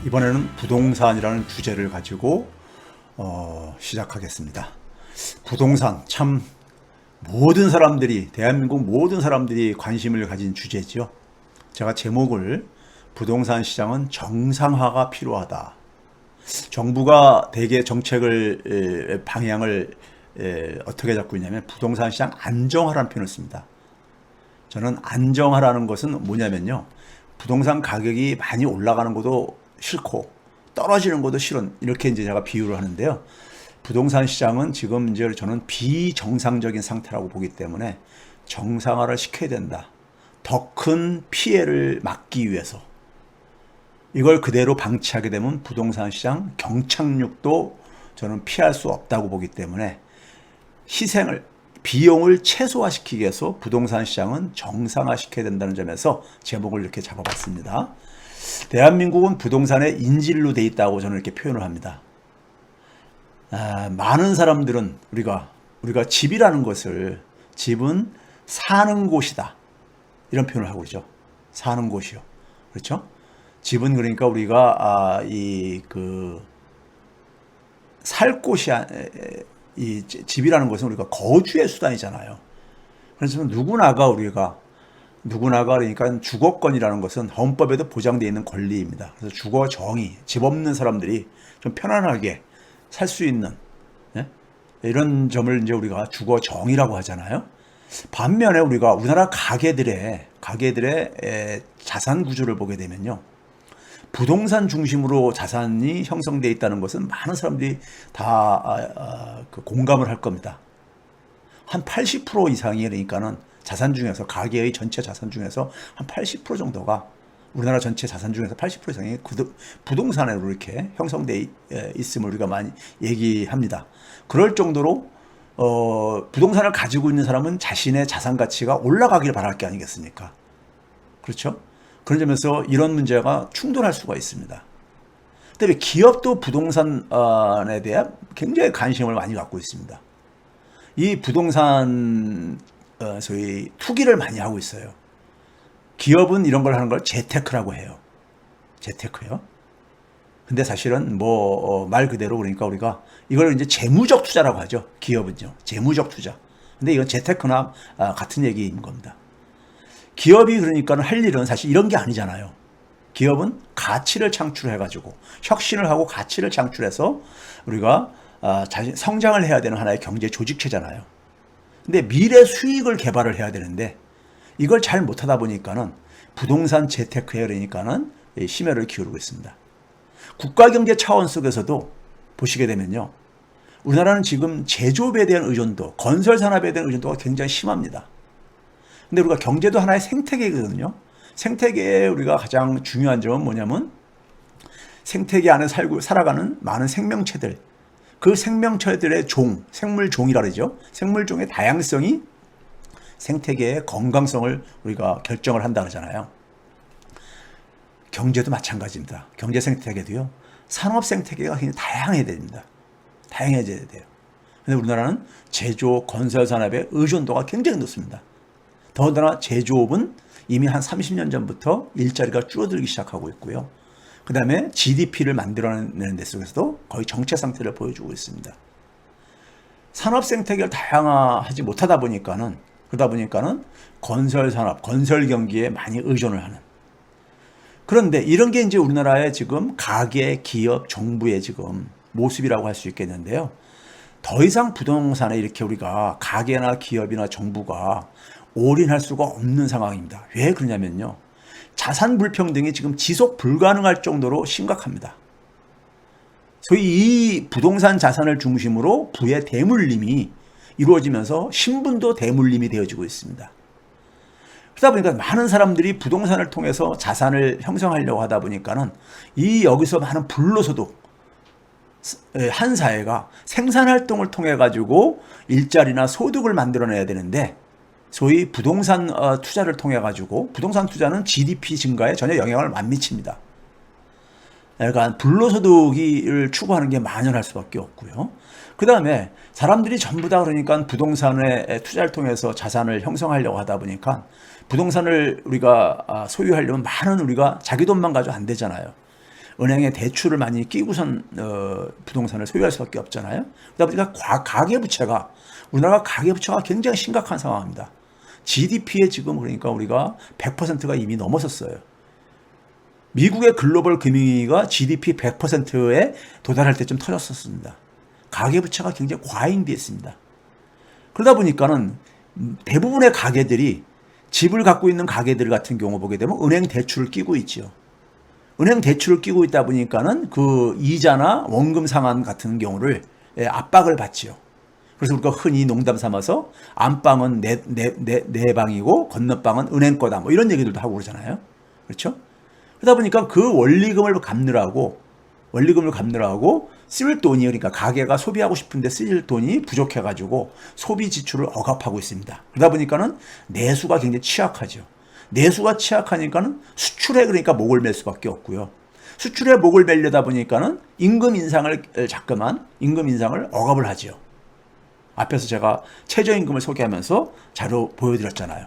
이번에는 부동산이라는 주제를 가지고 시작하겠습니다. 부동산 참 모든 사람들이 대한민국 모든 사람들이 관심을 가진 주제죠. 제가 제목을 부동산 시장은 정상화가 필요하다. 정부가 대개 정책을 방향을 어떻게 잡고 있냐면 부동산 시장 안정화라는 표현을 씁니다. 저는 안정화라는 것은 뭐냐면요. 부동산 가격이 많이 올라가는 것도 싫고 떨어지는 것도 싫은 이렇게 이제 제가 비유를 하는데요. 부동산 시장은 지금 이제 저는 비정상적인 상태라고 보기 때문에 정상화를 시켜야 된다. 더 큰 피해를 막기 위해서 이걸 그대로 방치하게 되면 부동산 시장 경착륙도 저는 피할 수 없다고 보기 때문에 비용을 최소화시키기 위해서 부동산 시장은 정상화시켜야 된다는 점에서 제목을 이렇게 잡아봤습니다. 대한민국은 부동산의 인질로 돼 있다고 저는 이렇게 표현을 합니다. 많은 사람들은 우리가 집이라는 것을 집은 사는 곳이다 이런 표현을 하고 있죠. 사는 곳이요. 그렇죠? 집은 그러니까 우리가 살 곳이 이 집이라는 것은 우리가 거주의 수단이잖아요. 그래서 누구나가 그러니까 주거권이라는 것은 헌법에도 보장되어 있는 권리입니다. 그래서 주거 정의, 집 없는 사람들이 좀 편안하게 살 수 있는 이런 점을 이제 우리가 주거 정의라고 하잖아요. 반면에 우리나라 가게들의 자산 구조를 보게 되면요. 부동산 중심으로 자산이 형성되어 있다는 것은 많은 사람들이 다 공감을 할 겁니다. 한 80% 이상이 그러니까는 자산 중에서 가계의 전체 자산 중에서 한 80% 정도가 우리나라 전체 자산 중에서 80% 이상이 부동산으로 이렇게 형성되어 있음을 우리가 많이 얘기합니다. 그럴 정도로 부동산을 가지고 있는 사람은 자신의 자산 가치가 올라가길 바랄 게 아니겠습니까? 그렇죠? 그런 점에서 이런 문제가 충돌할 수가 있습니다. 그다음에 기업도 부동산에 대한 굉장히 관심을 많이 갖고 있습니다. 이 부동산 소위 투기를 많이 하고 있어요. 기업은 이런 걸 하는 걸 재테크라고 해요. 재테크요. 근데 사실은 말 그대로 그러니까 우리가 이걸 이제 재무적 투자라고 하죠. 기업은요. 재무적 투자. 근데 이건 재테크나 같은 얘기인 겁니다. 기업이 그러니까 할 일은 사실 이런 게 아니잖아요. 기업은 가치를 창출해가지고 혁신을 하고 가치를 창출해서 우리가 성장을 해야 되는 하나의 경제 조직체잖아요. 근데 미래 수익을 개발을 해야 되는데 이걸 잘 못하다 보니까는 부동산 재테크에 그러니까는 심혈을 기울이고 있습니다. 국가경제 차원 속에서도 보시게 되면요. 우리나라는 지금 제조업에 대한 의존도, 건설 산업에 대한 의존도가 굉장히 심합니다. 근데 우리가 경제도 하나의 생태계거든요. 생태계에 우리가 가장 중요한 점은 뭐냐면 생태계 안에 살아가는 많은 생명체들, 그 생명체들의 생물종이라 그러죠. 생물종의 다양성이 생태계의 건강성을 우리가 결정을 한다 그러잖아요. 경제도 마찬가지입니다. 경제 생태계도요. 산업 생태계가 굉장히 다양해야 됩니다. 다양해져야 돼요. 근데 우리나라는 제조, 건설 산업의 의존도가 굉장히 높습니다. 더군다나 제조업은 이미 한 30년 전부터 일자리가 줄어들기 시작하고 있고요. 그 다음에 GDP를 만들어내는 데 속에서도 거의 정체 상태를 보여주고 있습니다. 산업 생태계를 다양화하지 못하다 보니까는 건설 산업, 건설 경기에 많이 의존을 하는. 그런데 이런 게 이제 우리나라의 지금 가계, 기업, 정부의 지금 모습이라고 할 수 있겠는데요. 더 이상 부동산에 이렇게 우리가 가계나 기업이나 정부가 올인할 수가 없는 상황입니다. 왜 그러냐면요. 자산 불평등이 지금 지속 불가능할 정도로 심각합니다. 소위 이 부동산 자산을 중심으로 부의 대물림이 이루어지면서 신분도 대물림이 되어지고 있습니다. 그러다 보니까 많은 사람들이 부동산을 통해서 자산을 형성하려고 하다 보니까는 여기서 많은 불로소득, 한 사회가 생산활동을 통해 가지고 일자리나 소득을 만들어내야 되는데 소위 부동산 투자를 통해 가지고 부동산 투자는 GDP 증가에 전혀 영향을 안 미칩니다. 그러니까 불로소득을 추구하는 게 만연할 수밖에 없고요. 그 다음에 사람들이 전부 다 그러니까 부동산에 투자를 통해서 자산을 형성하려고 하다 보니까 부동산을 우리가 소유하려면 많은 우리가 자기 돈만 가지고 안 되잖아요. 은행에 대출을 많이 끼고선 부동산을 소유할 수밖에 없잖아요. 그러다 보니까 가계부채가 우리나라가 가계부채가 굉장히 심각한 상황입니다. GDP에 지금 그러니까 우리가 100%가 이미 넘어섰어요. 미국의 글로벌 금융위기가 GDP 100%에 도달할 때쯤 터졌었습니다. 가계부채가 굉장히 과잉돼 있습니다. 그러다 보니까는 대부분의 가게들이 집을 갖고 있는 가게들 같은 경우 보게 되면 은행 대출을 끼고 있죠. 은행 대출을 끼고 있다 보니까는 그 이자나 원금 상환 같은 경우를 압박을 받지요. 그래서 우리가 흔히 농담 삼아서 안방은 내 방이고 건너방은 은행 거다 뭐 이런 얘기들도 하고 그러잖아요. 그렇죠? 그러다 보니까 그 원리금을 갚느라고 쓸 돈이 그러니까 가게가 소비하고 싶은데 쓸 돈이 부족해가지고 소비 지출을 억압하고 있습니다. 그러다 보니까는 내수가 굉장히 취약하죠. 내수가 취약하니까는 수출에 그러니까 목을 맬 수밖에 없고요. 수출에 목을 매려다 보니까는 임금 인상을 억압을 하지요. 앞에서 제가 최저임금을 소개하면서 자료 보여드렸잖아요.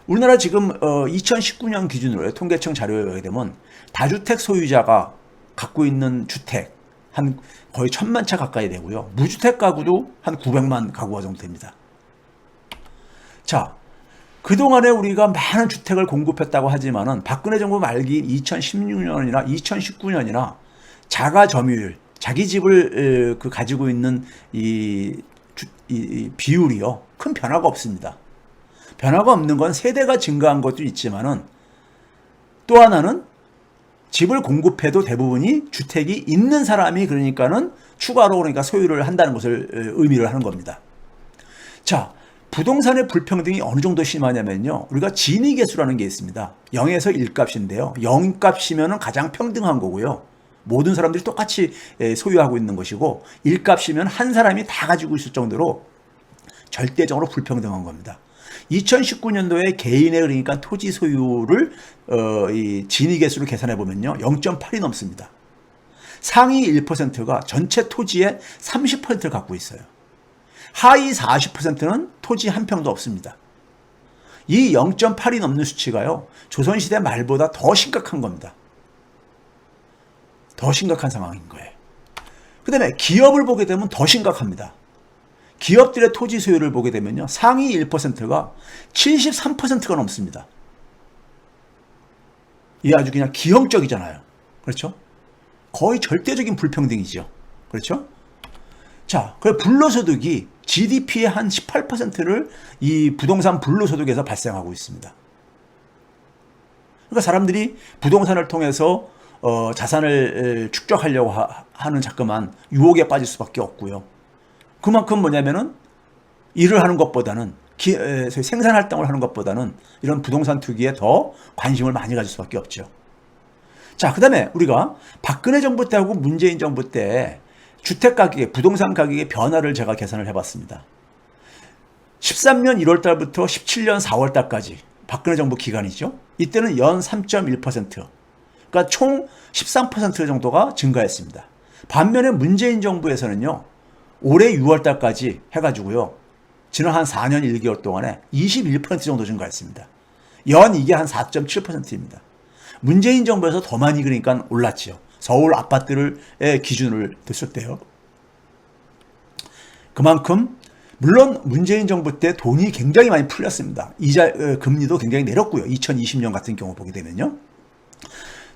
우리나라 지금 2019년 기준으로 통계청 자료에 보게 되면 다주택 소유자가 갖고 있는 주택 한 거의 1000만 채 가까이 되고요. 무주택 가구도 한 900만 가구가 정도 됩니다. 자, 그동안에 우리가 많은 주택을 공급했다고 하지만은 박근혜 정부 말기 2016년이나 2019년이나 자가 점유율, 자기 집을 가지고 있는 이 비율이요. 큰 변화가 없습니다. 변화가 없는 건 세대가 증가한 것도 있지만은 또 하나는 집을 공급해도 대부분이 주택이 있는 사람이 그러니까는 추가로 그러니까 소유를 한다는 것을 의미를 하는 겁니다. 자, 부동산의 불평등이 어느 정도 심하냐면요. 우리가 진위계수라는 게 있습니다. 0에서 1값인데요. 0값이면 가장 평등한 거고요. 모든 사람들이 똑같이 소유하고 있는 것이고 1값이면 한 사람이 다 가지고 있을 정도로 절대적으로 불평등한 겁니다. 2019년도에 개인의 그러니까 토지 소유를 이 진위계수로 계산해 보면요. 0.8이 넘습니다. 상위 1%가 전체 토지의 30%를 갖고 있어요. 하위 40%는 토지 한 평도 없습니다. 이 0.8이 넘는 수치가요. 조선시대 말보다 더 심각한 겁니다. 더 심각한 상황인 거예요. 그 다음에 기업을 보게 되면 더 심각합니다. 기업들의 토지 소유를 보게 되면요. 상위 1%가 73%가 넘습니다. 이게 아주 그냥 기형적이잖아요. 그렇죠? 거의 절대적인 불평등이죠. 그렇죠? 자, 그 불로소득이 GDP의 한 18%를 이 부동산 불로소득에서 발생하고 있습니다. 그러니까 사람들이 부동산을 통해서 자산을 축적하려고 하는 자꾸만 유혹에 빠질 수밖에 없고요. 그만큼 뭐냐면은 일을 하는 것보다는 생산 활동을 하는 것보다는 이런 부동산 투기에 더 관심을 많이 가질 수밖에 없죠. 자, 그다음에 우리가 박근혜 정부 때하고 문재인 정부 때 주택 가격의 부동산 가격의 변화를 제가 계산을 해봤습니다. 13년 1월 달부터 17년 4월 달까지 박근혜 정부 기간이죠. 이때는 연 3.1%, 그러니까 총 13% 정도가 증가했습니다. 반면에 문재인 정부에서는요. 올해 6월 달까지 해가지고요. 지난 한 4년 1개월 동안에 21% 정도 증가했습니다. 연 이게 한 4.7%입니다. 문재인 정부에서 더 많이 그러니까 올랐지요. 서울 아파트의 기준을 뒀을 때요. 그만큼 물론 문재인 정부 때 돈이 굉장히 많이 풀렸습니다. 이자 금리도 굉장히 내렸고요. 2020년 같은 경우 보게 되면요.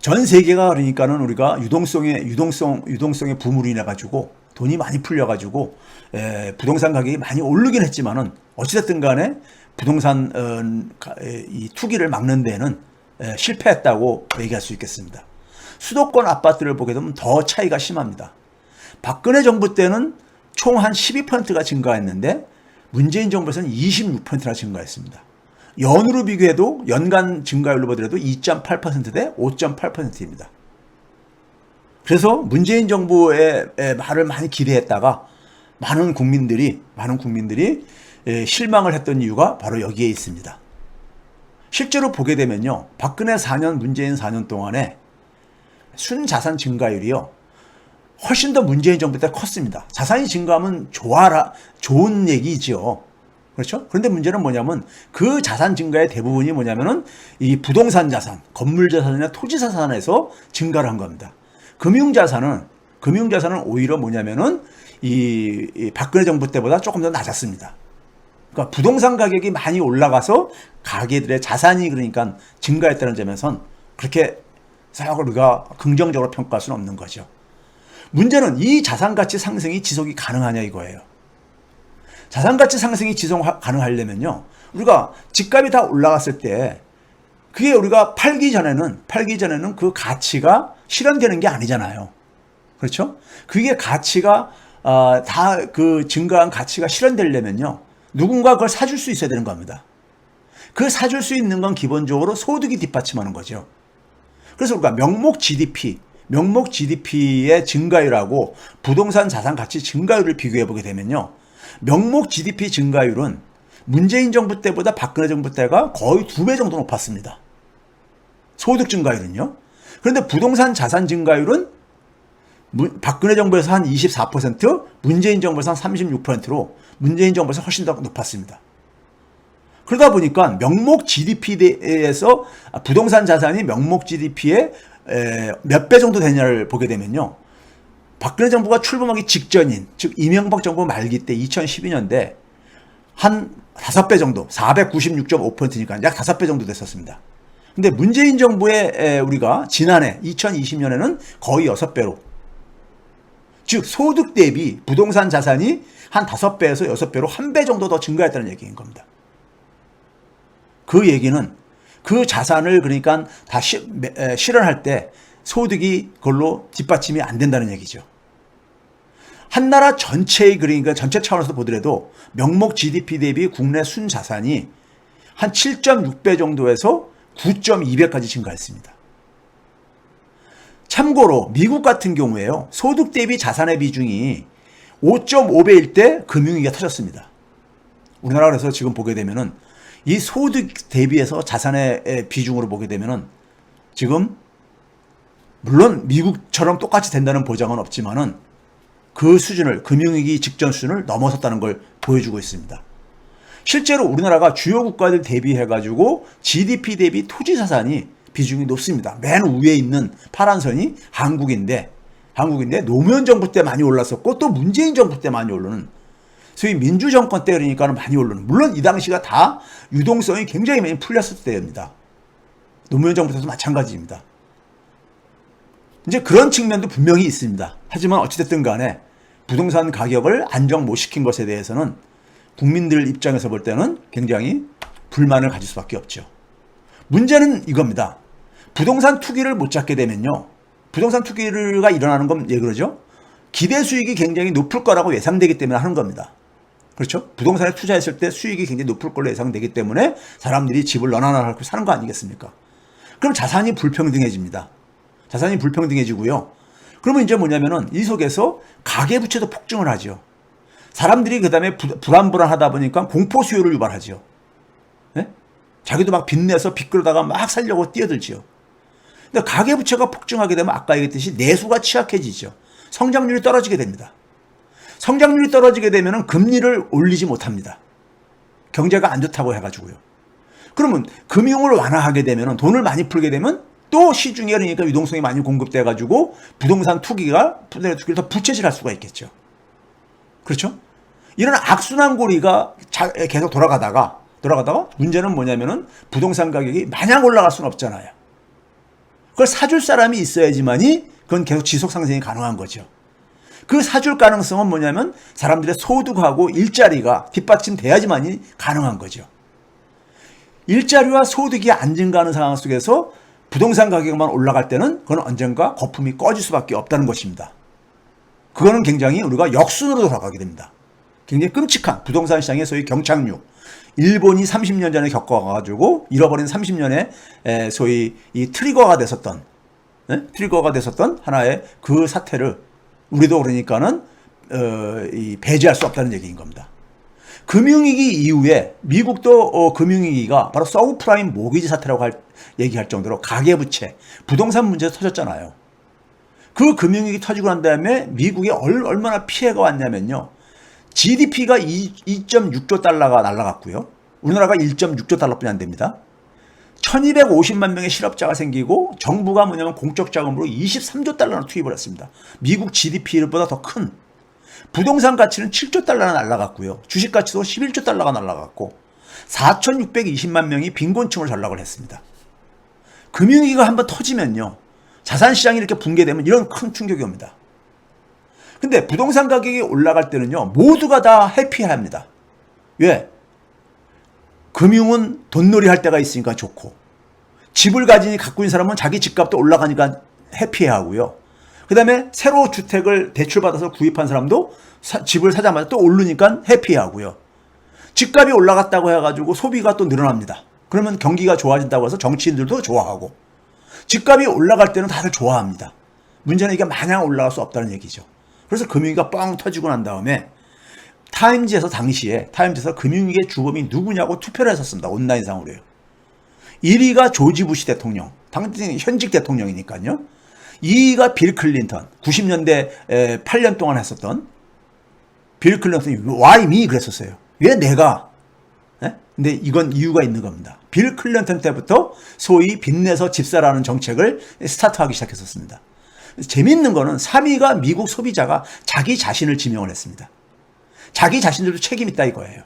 전 세계가 그러니까는 우리가 유동성의 붐으로 인해 가지고 돈이 많이 풀려 가지고 부동산 가격이 많이 오르긴 했지만은 어찌됐든 간에 부동산 이 투기를 막는 데는 실패했다고 얘기할 수 있겠습니다. 수도권 아파트를 보게 되면 더 차이가 심합니다. 박근혜 정부 때는 총 한 12%가 증가했는데 문재인 정부에서는 26%나 증가했습니다. 연으로 비교해도 연간 증가율로 보더라도 2.8%대 5.8%입니다. 그래서 문재인 정부의 말을 많이 기대했다가 많은 국민들이 실망을 했던 이유가 바로 여기에 있습니다. 실제로 보게 되면요. 박근혜 4년, 문재인 4년 동안에 순자산 증가율이요. 훨씬 더 문재인 정부 때 컸습니다. 자산이 증가하면 좋은 얘기죠. 그렇죠? 그런데 문제는 뭐냐면 그 자산 증가의 대부분이 뭐냐면은 이 부동산 자산, 건물 자산이나 토지 자산에서 증가를 한 겁니다. 금융자산은 오히려 뭐냐면은 이 박근혜 정부 때보다 조금 더 낮았습니다. 그러니까 부동산 가격이 많이 올라가서 가게들의 자산이 그러니까 증가했다는 점에선 그렇게 싹 우리가 긍정적으로 평가할 수는 없는 거죠. 문제는 이 자산 가치 상승이 지속이 가능하냐 이거예요. 자산 가치 상승이 지속 가능하려면요, 우리가 집값이 다 올라갔을 때 그게 우리가 팔기 전에는 그 가치가 실현되는 게 아니잖아요. 그렇죠? 그게 가치가 다 그 증가한 가치가 실현되려면요, 누군가 그걸 사줄 수 있어야 되는 겁니다. 그 사줄 수 있는 건 기본적으로 소득이 뒷받침하는 거죠. 그래서 우리가 명목 GDP의 증가율하고 부동산 자산 가치 증가율을 비교해 보게 되면요, 명목 GDP 증가율은 문재인 정부 때보다 박근혜 정부 때가 거의 2배 정도 높았습니다. 소득 증가율은요. 그런데 부동산 자산 증가율은 박근혜 정부에서 한 24%, 문재인 정부에서 한 36%로 문재인 정부에서 훨씬 더 높았습니다. 그러다 보니까 명목 GDP에서 부동산 자산이 명목 GDP의 몇 배 정도 되냐를 보게 되면요, 박근혜 정부가 출범하기 직전인, 즉 이명박 정부 말기 때 2012년대 한 5배 정도, 496.5%니까 약 5배 정도 됐었습니다. 근데 문재인 정부의 우리가 지난해 2020년에는 거의 6배로, 즉 소득 대비 부동산 자산이 한 5배에서 6배로 1배 정도 더 증가했다는 얘기인 겁니다. 그 얘기는 그 자산을 그러니까 다 실현할 때 소득이 그걸로 뒷받침이 안 된다는 얘기죠. 한 나라 전체의, 그러니까 전체 차원에서 보더라도 명목 GDP 대비 국내 순자산이 한 7.6배 정도에서 9.2배까지 증가했습니다. 참고로 미국 같은 경우에요, 소득 대비 자산의 비중이 5.5배일 때 금융위기가 터졌습니다. 우리나라 그래서 지금 보게 되면은 이 소득 대비해서 자산의 비중으로 보게 되면은 지금 물론 미국처럼 똑같이 된다는 보장은 없지만은 그 수준을, 금융위기 직전 수준을 넘어섰다는 걸 보여주고 있습니다. 실제로 우리나라가 주요 국가들 대비해가지고 GDP 대비 토지 자산이 비중이 높습니다. 맨 위에 있는 파란 선이 한국인데 노무현 정부 때 많이 올랐었고 또 문재인 정부 때 많이 오르는, 소위 민주정권 때 그러니까는 많이 오르는, 물론 이 당시가 다 유동성이 굉장히 많이 풀렸을 때입니다. 노무현 정부 때도 마찬가지입니다. 이제 그런 측면도 분명히 있습니다. 하지만 어찌됐든 간에 부동산 가격을 안정 못 시킨 것에 대해서는 국민들 입장에서 볼 때는 굉장히 불만을 가질 수밖에 없죠. 문제는 이겁니다. 부동산 투기를 못 잡게 되면요, 부동산 투기가 일어나는 건 왜 그러죠? 기대 수익이 굉장히 높을 거라고 예상되기 때문에 하는 겁니다. 그렇죠? 부동산에 투자했을 때 수익이 굉장히 높을 걸로 예상되기 때문에 사람들이 집을 너나나 하고 사는 거 아니겠습니까? 그럼 자산이 불평등해집니다. 자산이 불평등해지고요. 그러면 이제 뭐냐면은 이 속에서 가계부채도 폭증을 하죠. 사람들이 그 다음에 불안불안하다 보니까 공포 수요를 유발하죠. 네? 자기도 막 빚내서 빚 끌다가 막 살려고 뛰어들지요. 근데 가계부채가 폭증하게 되면 아까 얘기했듯이 내수가 취약해지죠. 성장률이 떨어지게 됩니다. 성장률이 떨어지게 되면 금리를 올리지 못합니다. 경제가 안 좋다고 해가지고요. 그러면 금융을 완화하게 되면, 돈을 많이 풀게 되면 또 시중에 그러니까 유동성이 많이 공급돼가지고 부동산 투기를 더 부채질할 수가 있겠죠. 그렇죠? 이런 악순환 고리가 계속 돌아가다가 문제는 뭐냐면은 부동산 가격이 마냥 올라갈 수는 없잖아요. 그걸 사줄 사람이 있어야지만이 그건 계속 지속 상승이 가능한 거죠. 그 사줄 가능성은 뭐냐면 사람들의 소득하고 일자리가 뒷받침돼야지만이 가능한 거죠. 일자리와 소득이 안 증가하는 상황 속에서 부동산 가격만 올라갈 때는 그건 언젠가 거품이 꺼질 수밖에 없다는 것입니다. 그거는 굉장히 우리가 역순으로 돌아가게 됩니다. 굉장히 끔찍한 부동산 시장의 소위 경착륙. 일본이 30년 전에 겪어가지고 잃어버린 30년의 소위 이 트리거가 됐었던 하나의 그 사태를 우리도 그러니까는 배제할 수 없다는 얘기인 겁니다. 금융위기 이후에 미국도 금융위기가 바로 서브프라임 모기지 사태라고 얘기할 정도로 가계부채, 부동산 문제에서 터졌잖아요. 그 금융위기 터지고 난 다음에 미국에 얼마나 피해가 왔냐면요, GDP가 2.6조 달러가 날라갔고요. 우리나라가 1.6조 달러뿐이 안 됩니다. 1250만 명의 실업자가 생기고 정부가 뭐냐면 공적 자금으로 23조 달러나 투입을 했습니다. 미국 GDP보다 더 큰 부동산 가치는 7조 달러나 날라갔고요. 주식 가치도 11조 달러가 날라갔고 4620만 명이 빈곤층을 전락을 했습니다. 금융위기가 한번 터지면요. 자산시장이 이렇게 붕괴되면 이런 큰 충격이 옵니다. 근데 부동산 가격이 올라갈 때는요. 모두가 다 해피합니다. 왜? 금융은 돈놀이 할 때가 있으니까 좋고 집을 갖고 있는 사람은 자기 집값도 올라가니까 해피해하고요. 그 다음에 새로 주택을 대출받아서 구입한 사람도 집을 사자마자 또 오르니까 해피하고요. 집값이 올라갔다고 해가지고 소비가 또 늘어납니다. 그러면 경기가 좋아진다고 해서 정치인들도 좋아하고 집값이 올라갈 때는 다들 좋아합니다. 문제는 이게 마냥 올라갈 수 없다는 얘기죠. 그래서 금융위기가 뻥 터지고 난 다음에 타임지에서 금융위기의 주범이 누구냐고 투표를 했었습니다. 온라인상으로요. 1위가 조지 부시 대통령, 당연히 현직 대통령이니까요. 2위가 빌 클린턴, 90년대 8년 동안 했었던 빌 클린턴이 why me 그랬었어요. 왜 내가? 네? 근데 이건 이유가 있는 겁니다. 빌 클린턴 때부터 소위 빚내서 집사라는 정책을 스타트하기 시작했었습니다. 재미있는 거는 3위가 미국 소비자가 자기 자신을 지명을 했습니다. 자기 자신들도 책임 있다 이거예요.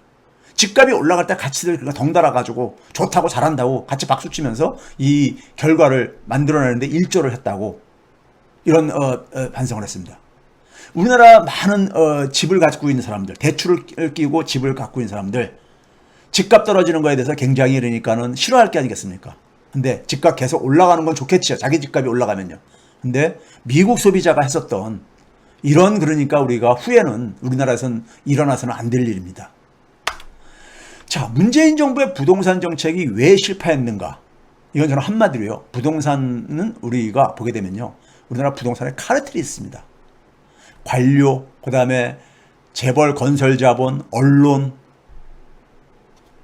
집값이 올라갈 때 가치들 덩달아가지고 좋다고 잘한다고 같이 박수치면서 이 결과를 만들어내는데 일조를 했다고 이런 반성을 했습니다. 우리나라 많은 집을 갖고 있는 사람들, 대출을 끼고 집을 갖고 있는 사람들 집값 떨어지는 거에 대해서 굉장히 그러니까는 싫어할 게 아니겠습니까? 근데 집값 계속 올라가는 건 좋겠죠. 자기 집값이 올라가면요. 근데 미국 소비자가 했었던 이런 그러니까 우리가 후회는 우리나라에서는 일어나서는 안 될 일입니다. 자, 문재인 정부의 부동산 정책이 왜 실패했는가? 이건 저는 한마디로요. 부동산은 우리가 보게 되면요. 우리나라 부동산에 카르텔이 있습니다. 관료, 그 다음에 재벌, 건설자본, 언론,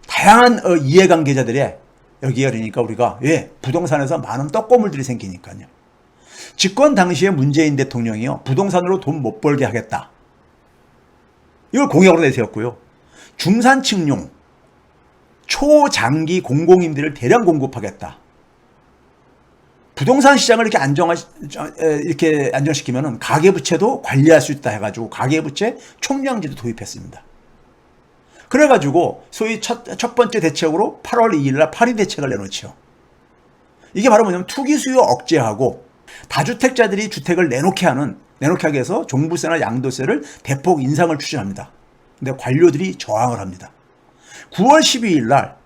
다양한 이해관계자들의 여기에 그러니까 우리가 왜 부동산에서 많은 떡고물들이 생기니까요. 집권 당시에 문재인 대통령이요. 부동산으로 돈 못 벌게 하겠다. 이걸 공약으로 내세웠고요. 중산층용, 초장기 공공임대를 대량 공급하겠다. 부동산 시장을 이렇게 안정시키면은 가계부채도 관리할 수 있다 해가지고 가계부채 총량제도 도입했습니다. 그래가지고 소위 첫 번째 대책으로 8월 2일날 파리 대책을 내놓죠. 이게 바로 뭐냐면 투기 수요 억제하고 다주택자들이 주택을 내놓게 하게 해서 종부세나 양도세를 대폭 인상을 추진합니다. 근데 관료들이 저항을 합니다. 9월 12일 날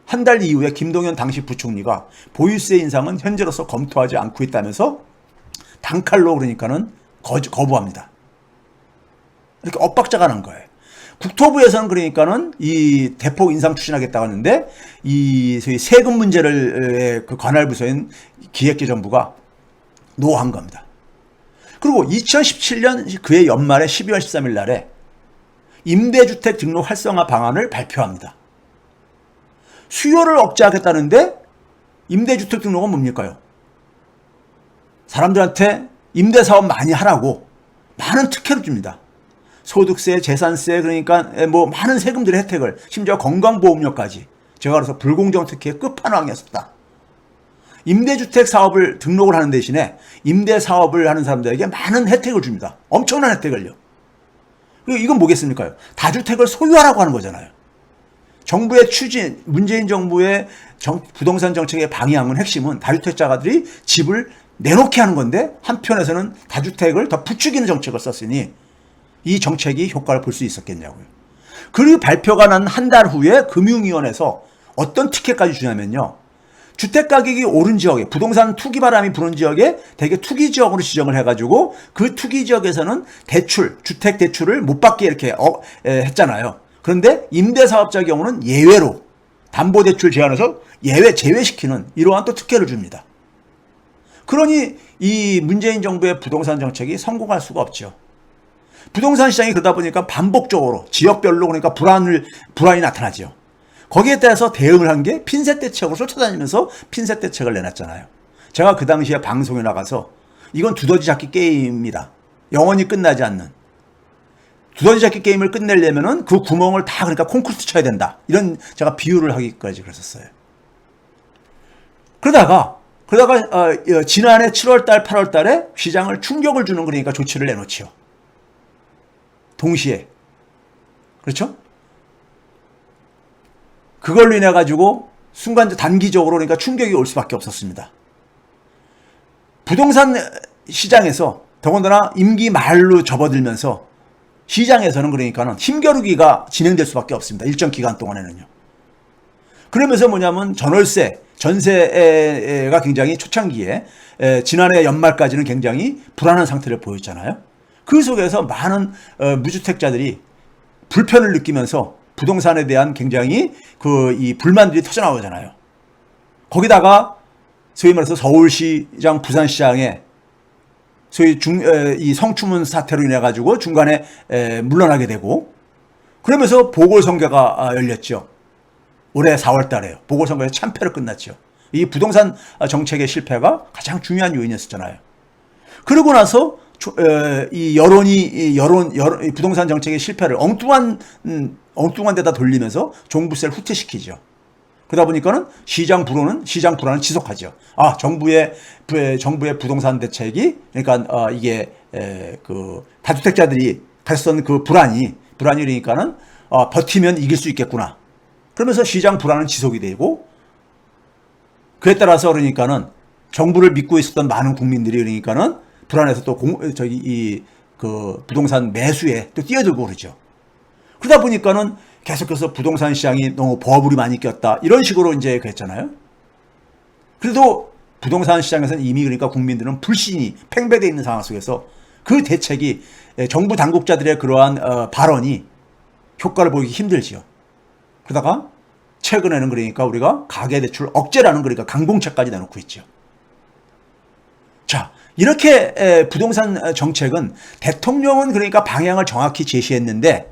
한 달 이후에 김동연 당시 부총리가 보유세 인상은 현재로서 검토하지 않고 있다면서 단칼로 그러니까는 거부합니다. 이렇게 엇박자가 난 거예요. 국토부에서는 그러니까는 이 대폭 인상 추진하겠다고 하는데 이 소위 세금 문제를 그 관할 부서인 기획재정부가 노한 겁니다. 그리고 2017년 그해 연말에 12월 13일 날에 임대주택 등록 활성화 방안을 발표합니다. 수요를 억제하겠다는데 임대주택 등록은 뭡니까요? 사람들한테 임대사업 많이 하라고 많은 특혜를 줍니다. 소득세, 재산세, 그러니까 뭐 많은 세금들의 혜택을, 심지어 건강보험료까지. 제가 그래서 불공정 특혜의 끝판왕이었었다. 임대주택 사업을 등록을 하는 대신에 임대사업을 하는 사람들에게 많은 혜택을 줍니다. 엄청난 혜택을요. 그리고 이건 뭐겠습니까? 다주택을 소유하라고 하는 거잖아요. 정부의 추진, 문재인 정부의 부동산 정책의 방향은 핵심은 다주택자들이 집을 내놓게 하는 건데 한편에서는 다주택을 더 부추기는 정책을 썼으니 이 정책이 효과를 볼 수 있었겠냐고요. 그리고 발표가 난 한 달 후에 금융위원회에서 어떤 특혜까지 주냐면요. 주택가격이 오른 지역에 부동산 투기 바람이 부는 지역에 대개 투기 지역으로 지정을 해가지고 그 투기 지역에서는 주택 대출을 못 받게 이렇게 했잖아요. 그런데 임대사업자 경우는 예외로 담보대출 제한해서 제외시키는 이러한 또 특혜를 줍니다. 그러니 이 문재인 정부의 부동산 정책이 성공할 수가 없죠. 부동산 시장이 그러다 보니까 반복적으로 지역별로 그러니까 불안이 나타나죠. 거기에 따라서 대응을 한 게 핀셋 대책으로 쫓아다니면서 핀셋 대책을 내놨잖아요. 제가 그 당시에 방송에 나가서 이건 두더지 잡기 게임이다. 영원히 끝나지 않는. 두더지 잡기 게임을 끝내려면은 그 구멍을 다 그러니까 콘크리트 쳐야 된다. 이런 제가 비유를 하기까지 그랬었어요. 그러다가 지난해 7월달, 8월달에 시장을 충격을 주는 그러니까 조치를 내놓지요. 동시에. 그렇죠? 그걸로 인해 가지고 순간 단기적으로 그러니까 충격이 올 수밖에 없었습니다. 부동산 시장에서 더군다나 임기 말로 접어들면서 시장에서는 그러니까는 힘겨루기가 진행될 수밖에 없습니다. 일정 기간 동안에는요. 그러면서 뭐냐면 전세가 굉장히 초창기에 지난해 연말까지는 굉장히 불안한 상태를 보였잖아요. 그 속에서 많은 무주택자들이 불편을 느끼면서 부동산에 대한 굉장히 이 불만들이 터져나오잖아요. 거기다가 소위 말해서 서울시장, 부산시장에 소위 이 성추문 사태로 인해 가지고 중간에 물러나게 되고 그러면서 보궐선거가 열렸죠. 올해 4월 달에요. 보궐선거에서 참패로 끝났죠. 이 부동산 정책의 실패가 가장 중요한 요인이었잖아요. 그러고 나서 이 부동산 정책의 실패를 엉뚱한 데다 돌리면서 종부세를 후퇴시키죠. 그러다 보니까는 시장 불안은 지속하죠. 정부의 부동산 대책이 그러니까 이게 그 다주택자들이 가졌던 그 불안이 그러니까는 버티면 이길 수 있겠구나. 그러면서 시장 불안은 지속이 되고 그에 따라서 그러니까는 정부를 믿고 있었던 많은 국민들이 그러니까는 불안해서 또 그 부동산 매수에 또 뛰어들고 그러죠. 그러다 보니까는 계속해서 부동산 시장이 너무 버블이 많이 꼈다. 이런 식으로 이제 그랬잖아요. 그래도 부동산 시장에서는 이미 그러니까 국민들은 불신이 팽배되어 있는 상황 속에서 그 대책이 정부 당국자들의 그러한 발언이 효과를 보이기 힘들지요. 그러다가 최근에는 그러니까 우리가 가계대출 억제라는 그러니까 강공책까지 내놓고 있죠. 자, 이렇게 부동산 정책은 대통령은 그러니까 방향을 정확히 제시했는데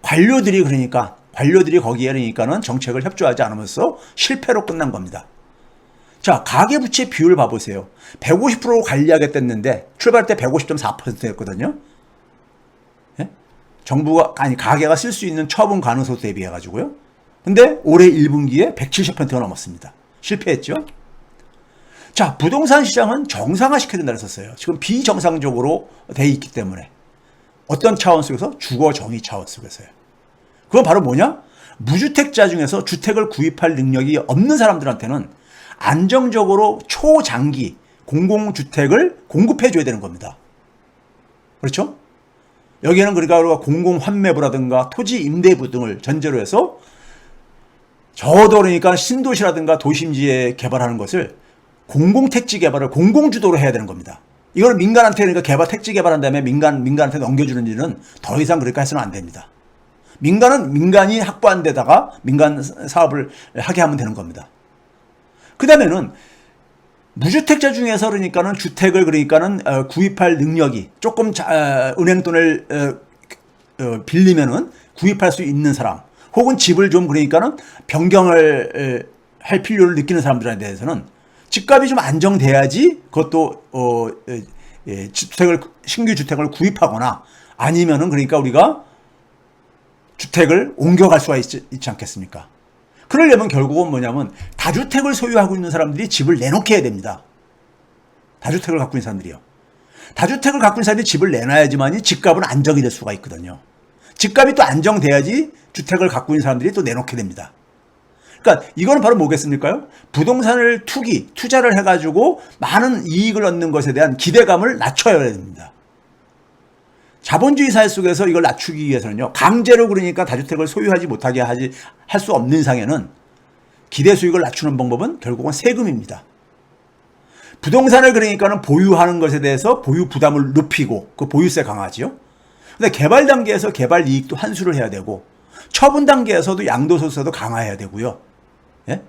관료들이 거기에 그러니까는 정책을 협조하지 않으면서 실패로 끝난 겁니다. 자, 가계부채 비율을 봐보세요. 150%로 관리하겠다는데 출발 때 150.4%였거든요. 예? 가계가 쓸 수 있는 처분 가능성 대비해 가지고요. 근데 올해 1분기에 170%가 넘었습니다. 실패했죠. 자, 부동산 시장은 정상화시켜야 된다고 했었어요. 지금 비정상적으로 돼 있기 때문에. 어떤 차원 속에서? 주거 정의 차원 속에서요. 그건 바로 뭐냐? 무주택자 중에서 주택을 구입할 능력이 없는 사람들한테는 안정적으로 초장기 공공주택을 공급해줘야 되는 겁니다. 그렇죠? 여기에는 그러니까 공공환매부라든가 토지 임대부 등을 전제로 해서 저도 그러니까 신도시라든가 도심지에 개발하는 것을 공공택지 개발을 공공주도로 해야 되는 겁니다. 이걸 민간한테 그러니까 택지 개발한 다음에 민간한테 넘겨주는 일은 더 이상 그렇게 해서는 안 됩니다. 민간이 확보한 데다가 민간 사업을 하게 하면 되는 겁니다. 그 다음에는 무주택자 중에서 그러니까는 주택을 그러니까는 구입할 능력이 조금 은행 돈을 빌리면은 구입할 수 있는 사람, 혹은 집을 좀 그러니까는 변경을 할 필요를 느끼는 사람들에 대해서는 집값이 좀 안정돼야지 그것도 신규 주택을 구입하거나 아니면은 그러니까 우리가 주택을 옮겨갈 수가 있지 않겠습니까? 그러려면 결국은 뭐냐면 다주택을 소유하고 있는 사람들이 집을 내놓게 해야 됩니다. 다주택을 갖고 있는 사람들이요. 다주택을 갖고 있는 사람들이 집을 내놔야지만이 집값은 안정이 될 수가 있거든요. 집값이 또 안정돼야지 주택을 갖고 있는 사람들이 또 내놓게 됩니다. 그러니까 이거는 바로 뭐겠습니까? 부동산을 투자를 해가지고 많은 이익을 얻는 것에 대한 기대감을 낮춰야 됩니다. 자본주의 사회 속에서 이걸 낮추기 위해서는요, 강제로 그러니까 다주택을 소유하지 못하게 할 수 없는 상에는 기대 수익을 낮추는 방법은 결국은 세금입니다. 부동산을 그러니까는 보유하는 것에 대해서 보유 부담을 높이고 그 보유세 강화지요. 근데 개발 단계에서 개발 이익도 환수를 해야 되고 처분 단계에서도 양도소득세도 강화해야 되고요. 예?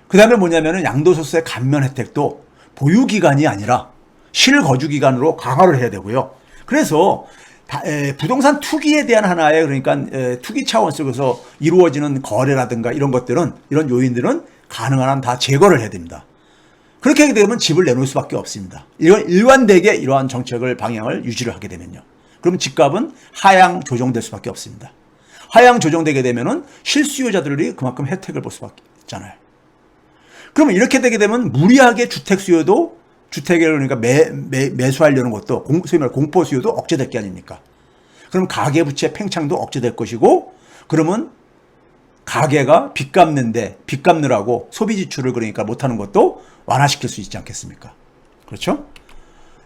그 다음에 뭐냐면은 양도소득세 감면 혜택도 보유 기간이 아니라 실거주 기간으로 강화를 해야 되고요. 그래서 부동산 투기에 대한 하나의 그러니까 투기 차원 속에서 이루어지는 거래라든가 이런 것들은 이런 요인들은 가능한 한 다 제거를 해야 됩니다. 그렇게 하게 되면 집을 내놓을 수밖에 없습니다. 이건 일관되게 이러한 정책을 방향을 유지를 하게 되면요. 그러면 집값은 하향 조정될 수밖에 없습니다. 하향 조정되게 되면은 실수요자들이 그만큼 혜택을 볼 수밖에 없잖아요. 그러면 이렇게 되게 되면 무리하게 주택 수요도 주택을 그러니까 매수하려는 것도 소위 말해 공포 수요도 억제될 게 아닙니까? 그럼 가계 부채 팽창도 억제될 것이고 그러면 가계가 빚 갚느라고 소비 지출을 그러니까 못하는 것도 완화시킬 수 있지 않겠습니까? 그렇죠?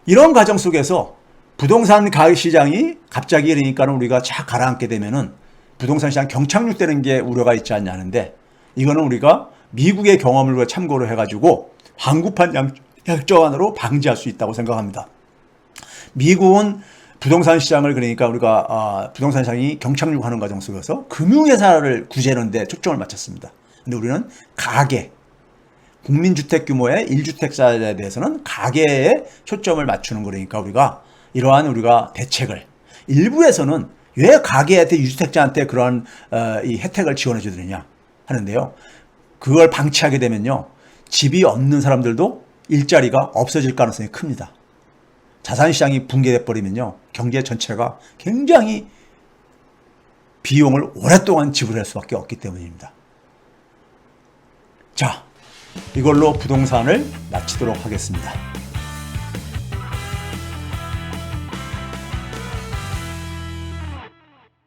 이런 과정 속에서 부동산 가격 시장이 갑자기 그러니까 우리가 착 가라앉게 되면은 부동산 시장 경착륙되는 게 우려가 있지 않냐는데 이거는 우리가 미국의 경험을 참고로 해가지고 환구판 약정안으로 방지할 수 있다고 생각합니다. 미국은 부동산 시장을 그러니까 우리가 부동산 시장이 경착륙하는 과정 속에서 금융회사를 구제하는 데 초점을 맞췄습니다. 근데 우리는 가계, 국민주택 규모의 1주택자에 대해서는 가계에 초점을 맞추는 거니까 우리가 이러한 우리가 대책을 일부에서는 왜 가계한테 유주택자한테 그런 이 혜택을 지원해 주느냐 하는데요. 그걸 방치하게 되면요. 집이 없는 사람들도 일자리가 없어질 가능성이 큽니다. 자산시장이 붕괴돼 버리면요. 경제 전체가 굉장히 비용을 오랫동안 지불할 수밖에 없기 때문입니다. 자, 이걸로 부동산을 마치도록 하겠습니다.